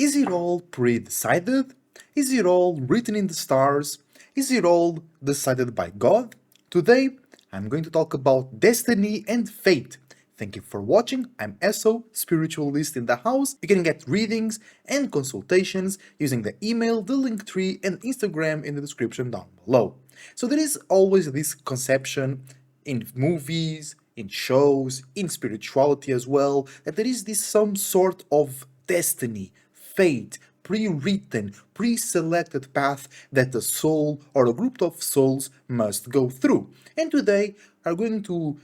Is it all pre-decided? Is it all written in the stars? Is it all decided by God? Today, I'm going to talk about destiny and fate. Thank you for watching. I'm Esso, spiritualist in the house. You can get readings and consultations using the email, the link tree, and Instagram in the description down below. So there is always this conception in movies, in shows, in spirituality as well, that there is this some sort of destiny, fate, pre-written, pre-selected path that a soul or a group of souls must go through. And today I'm going to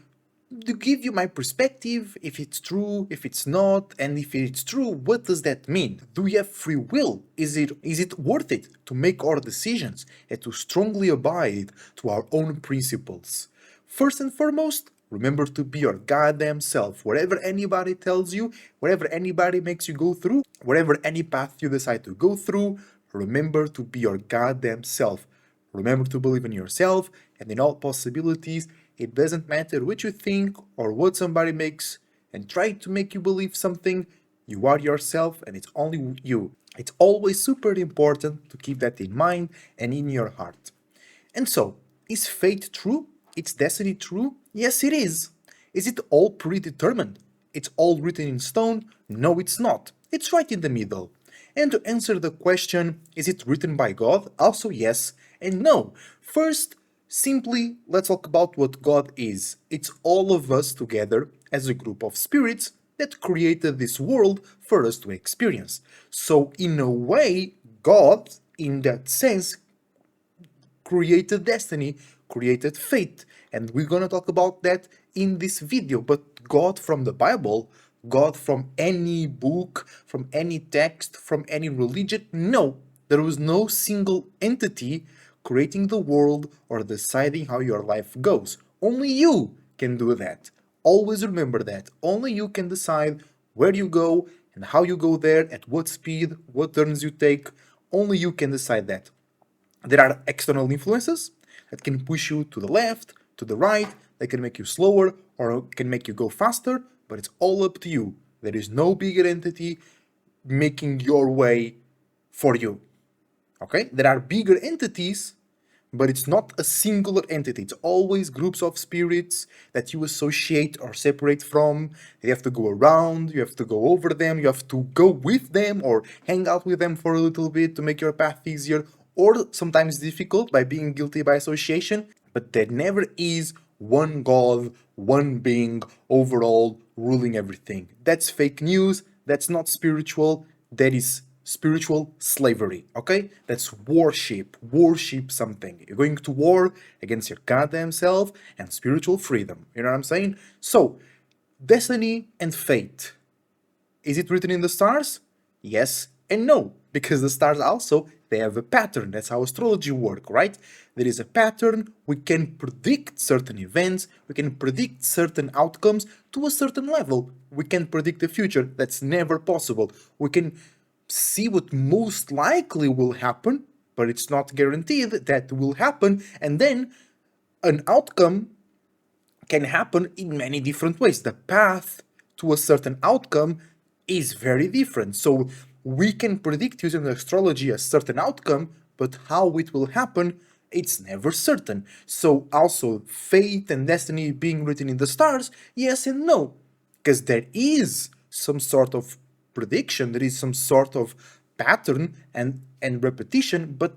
give you my perspective, if it's true, if it's not, and if it's true, what does that mean? Do we have free will? Is it worth it to make our decisions and to strongly abide to our own principles? First and foremost, remember to be your goddamn self. Wherever anybody tells you, wherever anybody makes you go through, wherever any path you decide to go through, remember to be your goddamn self. Remember to believe in yourself and in all possibilities. It doesn't matter what you think or what somebody makes and try to make you believe something. You are yourself and it's only you. It's always super important to keep that in mind and in your heart. And so, is fate true? Is destiny true? Yes, it is. Is it all predetermined? It's all written in stone? No, it's not. It's right in the middle. And to answer the question, is it written by God? Also, yes and no. First, simply, let's talk about what God is. It's all of us together as a group of spirits that created this world for us to experience. So, in a way, God, in that sense, created destiny, created fate. And we're gonna talk about that in this video. But God from the Bible, God from any book, from any text, from any religion, no. There was no single entity creating the world or deciding how your life goes. Only you can do that. Always remember that. Only you can decide where you go and how you go there, at what speed, what turns you take. Only you can decide that. There are external influences that can push you to the left, to the right, that can make you slower or can make you go faster, but it's all up to you. There is no bigger entity making your way for you. Okay? There are bigger entities, but it's not a singular entity. It's always groups of spirits that you associate or separate from. You have to go around, you have to go over them, you have to go with them or hang out with them for a little bit to make your path easier, or sometimes difficult by being guilty by association. But there never is one God, one being overall ruling everything. That's fake news, that's not spiritual, that is spiritual slavery, okay? That's worship something. You're going to war against your goddamn self and spiritual freedom. You know what I'm saying? So, destiny and fate. Is it written in the stars? Yes and no, because the stars also, they have a pattern. That's how astrology works, right? There is a pattern. We can predict certain events. We can predict certain outcomes to a certain level. We can predict the future. That's never possible. We can see what most likely will happen, but it's not guaranteed that will happen. And then an outcome can happen in many different ways. The path to a certain outcome is very different. So we can predict using astrology a certain outcome, but how it will happen, it's never certain. So also fate and destiny being written in the stars, yes and no. Because there is some sort of prediction, there is some sort of pattern and repetition, but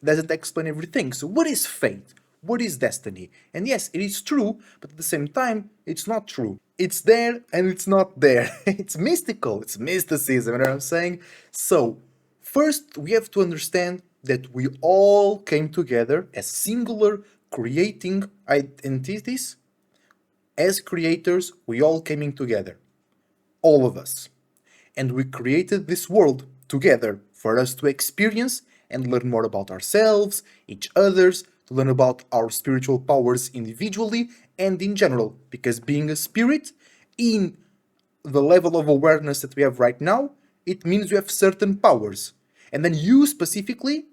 doesn't explain everything. So what is fate? What is destiny? And yes, it is true, but at the same time, it's not true. It's there and it's not there. It's mystical, it's mysticism, you know what I'm saying? So, first we have to understand that we all came together as singular creating entities. As creators, we all came in together. All of us. And we created this world together for us to experience and learn more about ourselves, each others, to learn about our spiritual powers individually and in general. Because being a spirit, in the level of awareness that we have right now, it means you have certain powers. And then you specifically,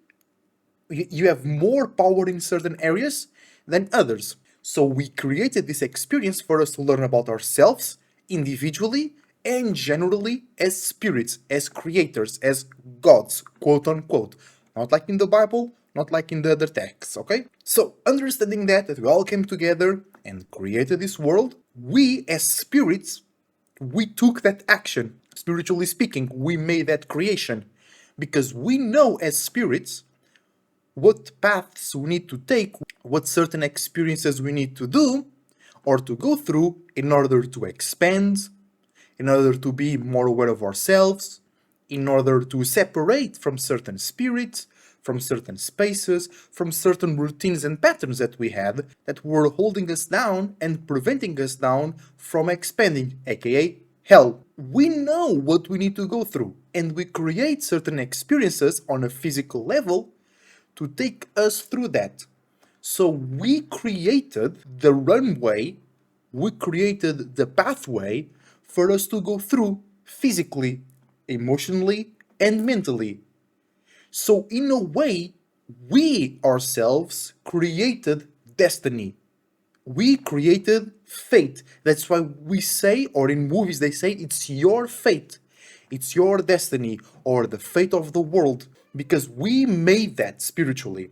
you have more power in certain areas than others. So we created this experience for us to learn about ourselves individually and generally as spirits, as creators, as gods, quote unquote. Not like in the Bible, not like in the other texts, okay? So, understanding that we all came together and created this world, we as spirits, we took that action. Spiritually speaking, we made that creation. Because we know as spirits what paths we need to take, what certain experiences we need to do or to go through in order to expand, in order to be more aware of ourselves, in order to separate from certain spirits, from certain spaces, from certain routines and patterns that we had that were holding us down and preventing us down from expanding, aka hell. We know what we need to go through, and we create certain experiences on a physical level to take us through that. So we created the runway, we created the pathway for us to go through physically, emotionally, and mentally. So, in a way, we ourselves created destiny. We created fate. That's why we say, or in movies they say, it's your fate. It's your destiny, or the fate of the world, because we made that spiritually.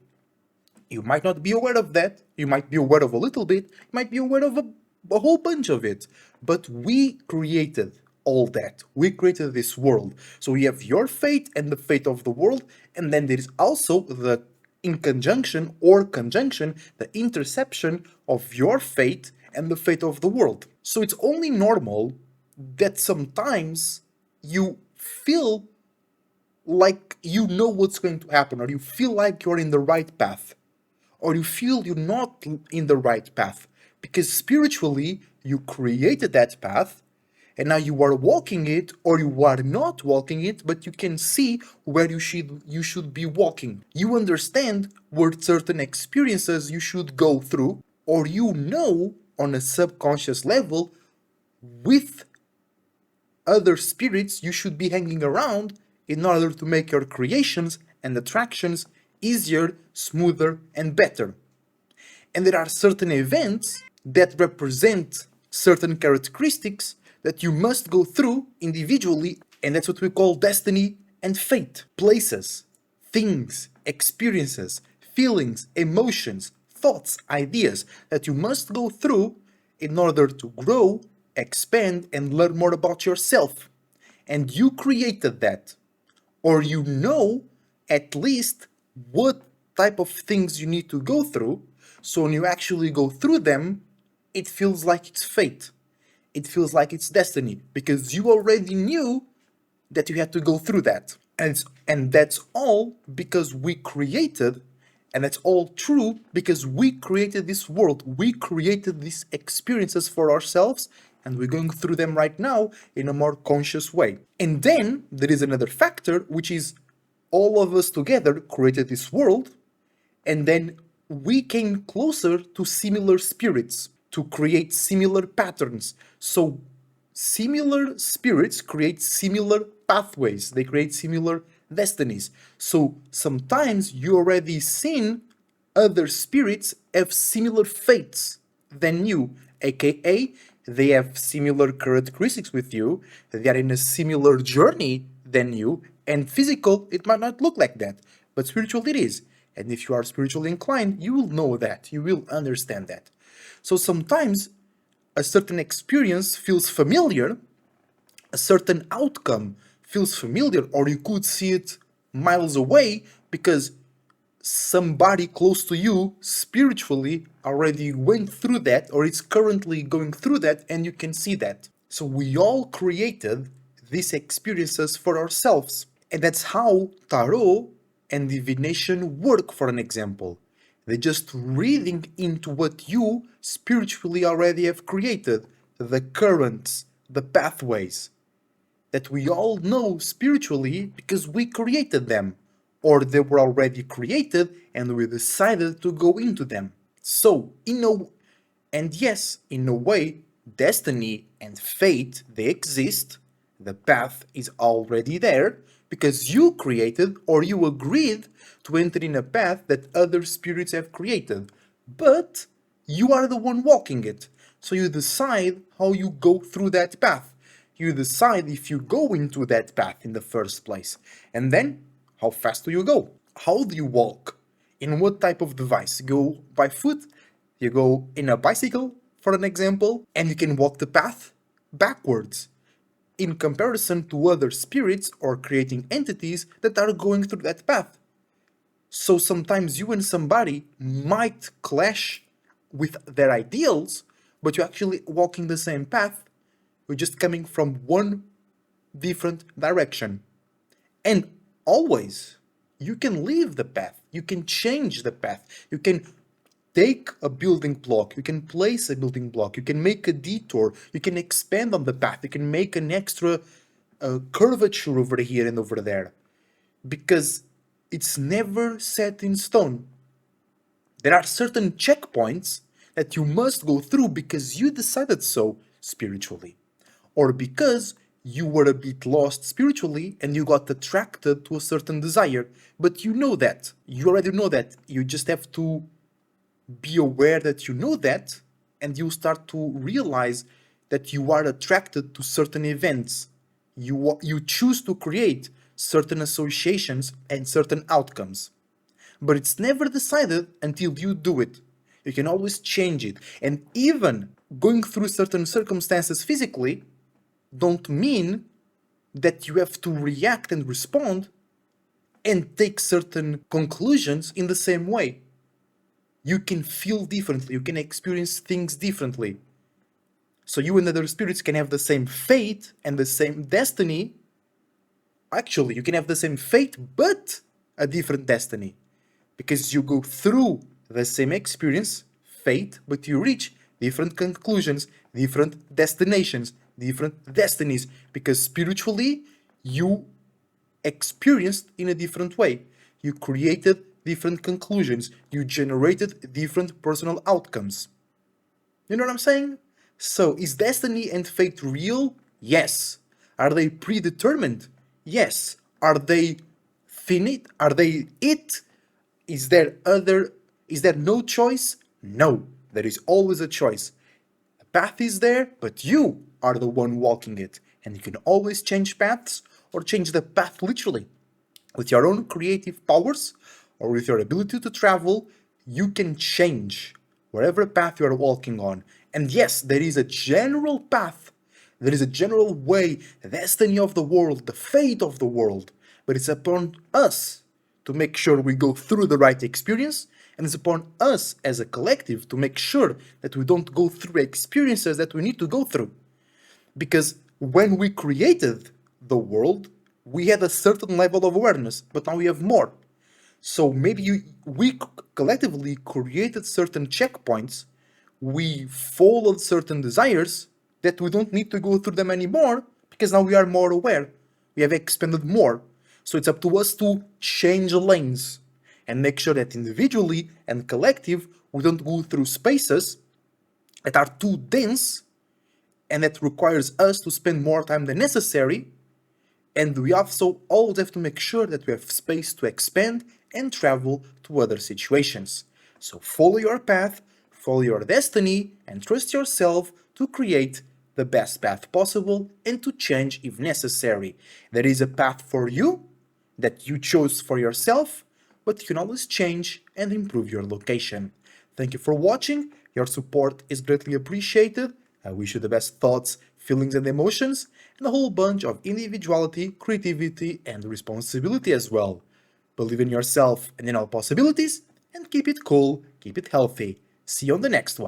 You might not be aware of that. You might be aware of a little bit. You might be aware of a whole bunch of it. But we created all that. We created this world. So we have your fate and the fate of the world. And then there is also the in conjunction or conjunction, the interception of your fate and the fate of the world. So it's only normal that sometimes you feel like you know what's going to happen, or you feel like you're in the right path, or you feel you're not in the right path, because spiritually you created that path and now you are walking it, or you are not walking it, but you can see where you should be walking. You understand where certain experiences you should go through, or you know on a subconscious level with other spirits you should be hanging around in order to make your creations and attractions easier, smoother, and better. And there are certain events that represent certain characteristics that you must go through individually, and that's what we call destiny and fate. Places, things, experiences, feelings, emotions, thoughts, ideas that you must go through in order to grow, expand, and learn more about yourself. And you created that, or you know at least what type of things you need to go through, so when you actually go through them, it feels like it's fate. It feels like it's destiny, because you already knew that you had to go through that. And that's all because we created, and that's all true because we created this world. We created these experiences for ourselves, and we're going through them right now in a more conscious way. And then there is another factor, which is all of us together created this world, and then we came closer to similar spirits to create similar patterns. So similar spirits create similar pathways, they create similar destinies. So sometimes you already seen other spirits have similar fates than you, aka they have similar characteristics with you, they are in a similar journey than you, and physical it might not look like that, but spiritual it is. And if you are spiritually inclined, you will know that, you will understand that. So sometimes a certain experience feels familiar, a certain outcome feels familiar, or you could see it miles away because somebody close to you spiritually already went through that, or is currently going through that, and you can see that. So we all created these experiences for ourselves. And that's how tarot and divination work, for an example. They're just reading into what you spiritually already have created, the currents, the pathways that we all know spiritually because we created them, or they were already created and we decided to go into them. So, and yes, in a way, destiny and fate, they exist. The path is already there because you created or you agreed to enter in a path that other spirits have created. But you are the one walking it. So you decide how you go through that path. You decide if you go into that path in the first place. And then, how fast do you go? How do you walk? In what type of device? You go by foot? You go in a bicycle, for an example, and you can walk the path backwards in comparison to other spirits or creating entities that are going through that path. So sometimes you and somebody might clash with their ideals, but you're actually walking the same path. You're just coming from one different direction. And always, you can leave the path. You can change the path. You can take a building block. You can place a building block. You can make a detour. You can expand on the path. You can make an extra curvature over here and over there. Because it's never set in stone. There are certain checkpoints that you must go through because you decided so spiritually, or because you were a bit lost spiritually and you got attracted to a certain desire. But you know that. You already know that. You just have to be aware that you know that, and you start to realize that you are attracted to certain events. You choose to create certain associations and certain outcomes. But it's never decided until you do it. You can always change it. And even going through certain circumstances physically don't mean that you have to react and respond and take certain conclusions in the same way. You can feel differently. You can experience things differently. So you and other spirits can have the same fate and the same destiny. Actually, you can have the same fate, but a different destiny. Because you go through the same experience, fate, but you reach different conclusions, different destinations, different destinies. Because spiritually, you experienced in a different way. You created different conclusions. You generated different personal outcomes. You know what I'm saying? So, is destiny and fate real? Yes. Are they predetermined? Yes. Are they finite? Are they it? Is there no choice? No. There is always a choice. The path is there, but you are the one walking it. And you can always change paths or change the path literally. With your own creative powers or with your ability to travel, you can change wherever path you are walking on. And yes, there is a general path. There is a general way, the destiny of the world, the fate of the world. But it's upon us to make sure we go through the right experience, and it's upon us as a collective to make sure that we don't go through experiences that we need to go through. Because when we created the world, we had a certain level of awareness, but now we have more. So maybe we collectively created certain checkpoints, we followed certain desires that we don't need to go through them anymore because now we are more aware. We have expanded more. So it's up to us to change lanes and make sure that individually and collective we don't go through spaces that are too dense and that requires us to spend more time than necessary. And we also always have to make sure that we have space to expand and travel to other situations. So follow your path, follow your destiny, and trust yourself to create the best path possible and to change if necessary. There is a path for you that you chose for yourself, but you can always change and improve your location. Thank you for watching. Your support is greatly appreciated. I wish you the best thoughts, feelings, and emotions, and a whole bunch of individuality, creativity, and responsibility as well. Believe in yourself and in all possibilities, and keep it cool, keep it healthy. See you on the next one.